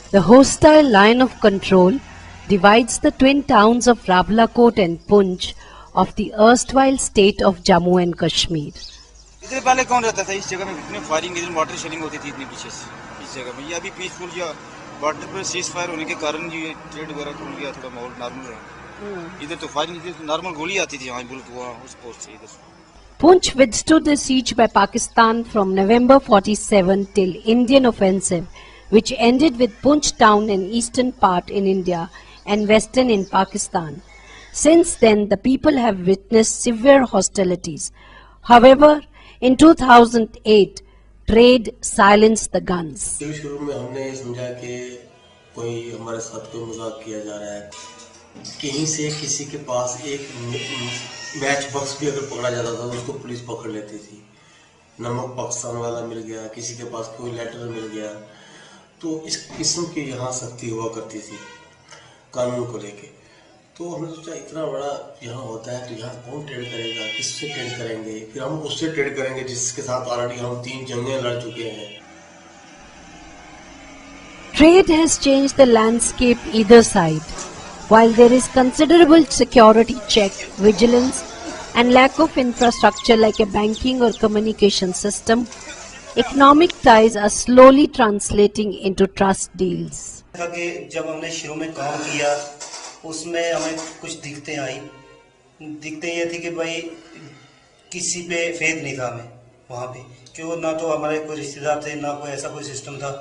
The hostile line of control divides the twin towns of Rawalakot and Poonch of the erstwhile state of Jammu and Kashmir. इधर पहले कौन रहता था इस जगह में? इतने फायरिंग, इधर वाटर शेलिंग होती थी इतने पीछे से इस जगह में. ये अभी पीसफुल जो बॉर्डर पर सीज फायर होने के कारण ये ट्रेड वगैरह खुल गया, थोड़ा माहौल नॉर्मल रहा. इधर तो फायरिंग थी, नॉर्मल गोली आती थी वहाँ बुलट हुआ उस पोस्ट से इधर. Poonch withstood the siege by Pakistan from November 47 till Indian offensive, which ended with Poonch town in eastern part in India and western in Pakistan. Since then, the people have witnessed severe hostilities. However, in 2008, trade silenced the guns. शुरू में हमने समझा कि कोई हमारे साथ कोई मजाक किया जा रहा है. कहीं से किसी के पास एक मैच बॉक्स भी अगर पकड़ा जाता था तो उसको पुलिस पकड़ लेती थी. नमक पाकिस्तान वाला मिल गया, किसी के पास कोई लेटर मिल गया, तो इस किस्म की यहाँ सख्ती हुआ करती थी कानून को लेके. तो हमने सोचा इतना बड़ा यहाँ होता है तो यहाँ कौन ट्रेड करेगा, किससे ट्रेड करेंगे, फिर हम उससे ट्रेड करेंगे जिसके साथ ऑलरेडी हम 3 जंगें लड़ चुके हैं. Trade has changed the landscape either side. While there is considerable security check, vigilance and lack of infrastructure like a banking or communication system, economic ties are slowly translating into trust deals. जब हमने शुरू में काम किया उसमें हमें कुछ दिक्कतें आई. दिक्कतें ये थी कि भाई किसी पे फेथ नहीं था हमें वहाँ पे, क्यों ना तो हमारे कोई रिश्तेदार थे ना कोई ऐसा कोई सिस्टम था,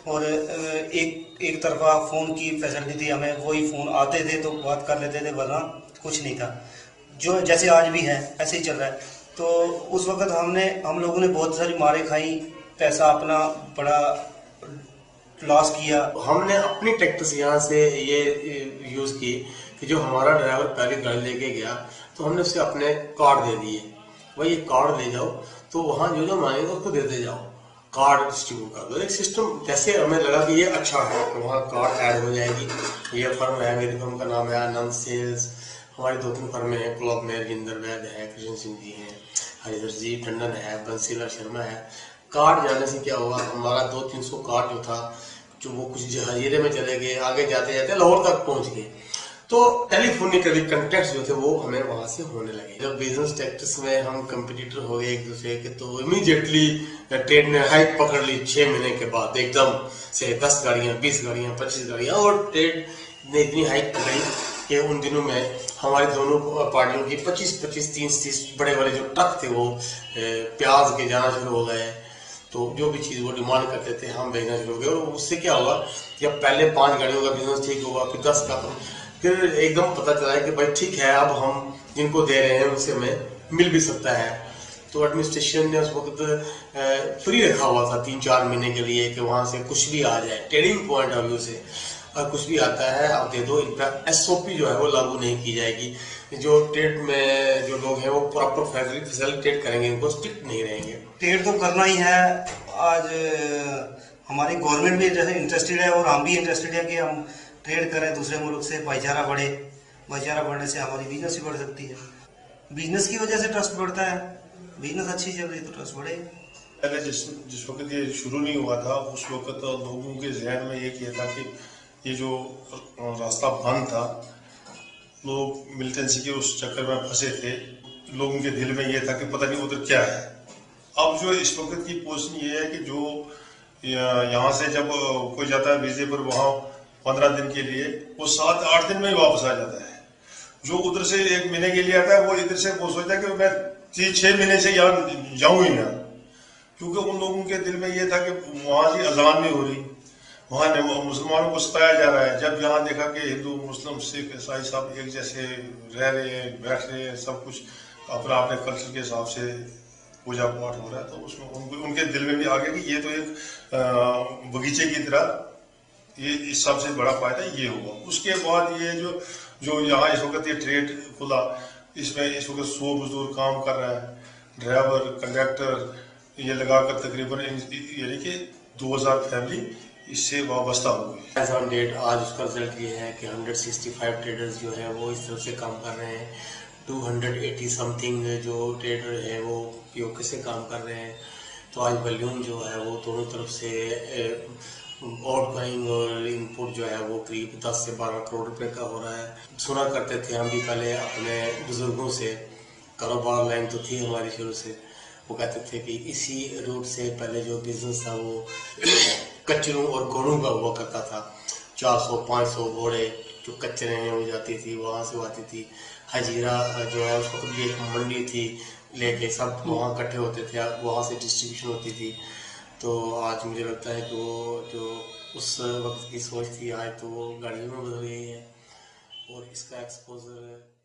और एक तरफा फ़ोन की फैसिलिटी थी, हमें वही फ़ोन आते थे तो बात कर लेते थे, वरना कुछ नहीं था. जो जैसे आज भी है ऐसे ही चल रहा है. तो उस वक्त हम लोगों ने बहुत सारी मारें खाई, पैसा अपना बड़ा लॉस किया. हमने अपनी टैक्टिक्स यहाँ से ये यूज़ की कि जो हमारा ड्राइवर पहले गाड़ी लेके गया तो हमने उसे अपने कार्ड दे दिए. भाई ये कार्ड ले जाओ, तो वहाँ जो मांगेगा उसको देते जाओ, कार्ड डिस्ट्रीब्यूट कर दो. एक सिस्टम जैसे हमें लगा कि ये अच्छा है तो वहाँ कार्ड ऐड हो जाएगी. ये फर्म है, मेरी फर्म का नाम है आनंद सेल्स. हमारी 2-3 फर्में हैं, क्लब में रजिंदर वैद है, कृष्ण सिंह जी हैं, हरिधर जी टंडन है, बंसीलाल शर्मा है. कार्ड जाने से क्या हुआ, हमारा 200-300 कार्ड जो था जो वो कुछ जहाजीरे में चले गए, आगे जाते जाते लाहौर तक पहुँच गए. तो टेलीफोनिकली कंटेक्ट जो थे वो हमें वहाँ से होने लगे. जब बिजनेस टैक्टिक्स में हम कंपटीटर हो गए एक दूसरे के, तो इमीडिएटली ट्रेड ने हाइक पकड़ ली. 6 महीने के बाद एकदम से 10 गाड़ियाँ, 20 गाड़ियाँ, 25 गाड़ियाँ, और ट्रेड ने इतनी हाइक पकड़ी कि उन दिनों में हमारी दोनों पार्टियों की 25-25, 30-30 बड़े बड़े जो ट्रक थे वो प्याज के जाना शुरू हो गए. तो जो भी चीज़ वो डिमांड करते थे हम भेजना शुरू हो गए. और उससे क्या हुआ, जब पहले 5 गाड़ियों का बिजनेस ठीक होगा, फिर 10 का, फिर एकदम पता चला है कि भाई ठीक है अब हम जिनको दे रहे हैं उनसे हमें मिल भी सकता है. तो एडमिनिस्ट्रेशन ने उस वक्त फ्री रखा हुआ था 3-4 महीने के लिए कि वहाँ से कुछ भी आ जाए. ट्रेडिंग पॉइंट ऑफ व्यू से अगर कुछ भी आता है आप दे दो. SOP जो है वो लागू नहीं की जाएगी. जो ट्रेड में जो लोग हैं वो प्रॉपर फैसिलिटेट करेंगे, इनको स्ट्रिक्ट नहीं रहेंगे. ट्रेड तो करना ही है. आज हमारी गवर्नमेंट भी जैसे इंटरेस्टेड है और हम भी इंटरेस्टेड है कि हम ट्रेड करें दूसरे मुल्क से. भाईचारा बढ़े, भाईचारा बढ़ने से हमारी बिजनेस भी बढ़ सकती है. बिजनेस की वजह से ट्रस्ट बढ़ता है. बिजनेस अच्छी चल रही तो ट्रस्ट बढ़ेगा. पहले जिस वक्त ये शुरू नहीं हुआ था उस वक्त लोगों के जहन में ये किया था कि ये जो रास्ता बंद था, लोग मिलिटेंसी के उस चक्कर में फंसे थे. लोगों के दिल में ये था कि पता नहीं उधर क्या है. अब जो इस वक्त की पोजीशन ये है कि जो यहाँ से जब कोई जाता है वीजे पर वहाँ 15 दिन के लिए, वो 7-8 दिन में ही वापस आ जाता है. जो उधर से 1 महीने के लिए आता है वो इधर से वो सोचता है कि मैं 6 महीने से यहाँ जाऊँ ही ना, क्योंकि उन लोगों के दिल में ये था कि वहाँ की अजान नहीं हो रही, वहाँ मुसलमानों को सताया जा रहा है. जब यहाँ देखा कि हिंदू, मुस्लिम, सिख, ईसाई सब एक जैसे रह रहे हैं, बैठ रहे हैं, सब कुछ अपना अपने कल्चर के हिसाब से पूजा पाठ हो रहा है, तो उसमें उनके दिल में भी आ गया कि ये तो एक बगीचे की तरह, ये इस सबसे बड़ा फायदा ये हुआ. उसके बाद ये जो यहाँ इस वक्त ये ट्रेड खुला, इसमें इस वक्त 100 मजदूर काम कर रहा है, ड्राइवर, कंडक्टर, ये लगाकर तकरीबन यानी कि 2000 फैमिली इससे वाबस्ता हो गई. एज ऑन डेट आज उसका रिजल्ट ये है कि 165 ट्रेडर्स जो है वो इस तरफ से काम कर रहे हैं. 280 समथिंग जो ट्रेडर है वो POK से काम कर रहे हैं. तो आज वॉल्यूम जो है वो दोनों तरफ से आउट गोइंग और इनपुट जो है वो करीब 10 से 12 करोड़ रुपए का हो रहा है। सुना करते थे हम भी पहले अपने बुजुर्गों से, कारोबार लाइन तो थी हमारी शुरू से, वो कहते थे कि इसी रूट से पहले जो बिजनेस था वो कचरों और घोड़ों का हुआ करता था। 400-500 घोड़े जो कचरे में हो जाती थी वहाँ से आती थी। हजीरा जो है उस वक्त भी एक मंडी थी, लेके सब वहाँ इकट्ठे होते थे, वहाँ से डिस्ट्रीब्यूशन होती थी। तो आज मुझे लगता है कि वो जो उस वक्त की सोच थी आज तो वो गाड़ियों में बदल गई है और इसका एक्सपोजर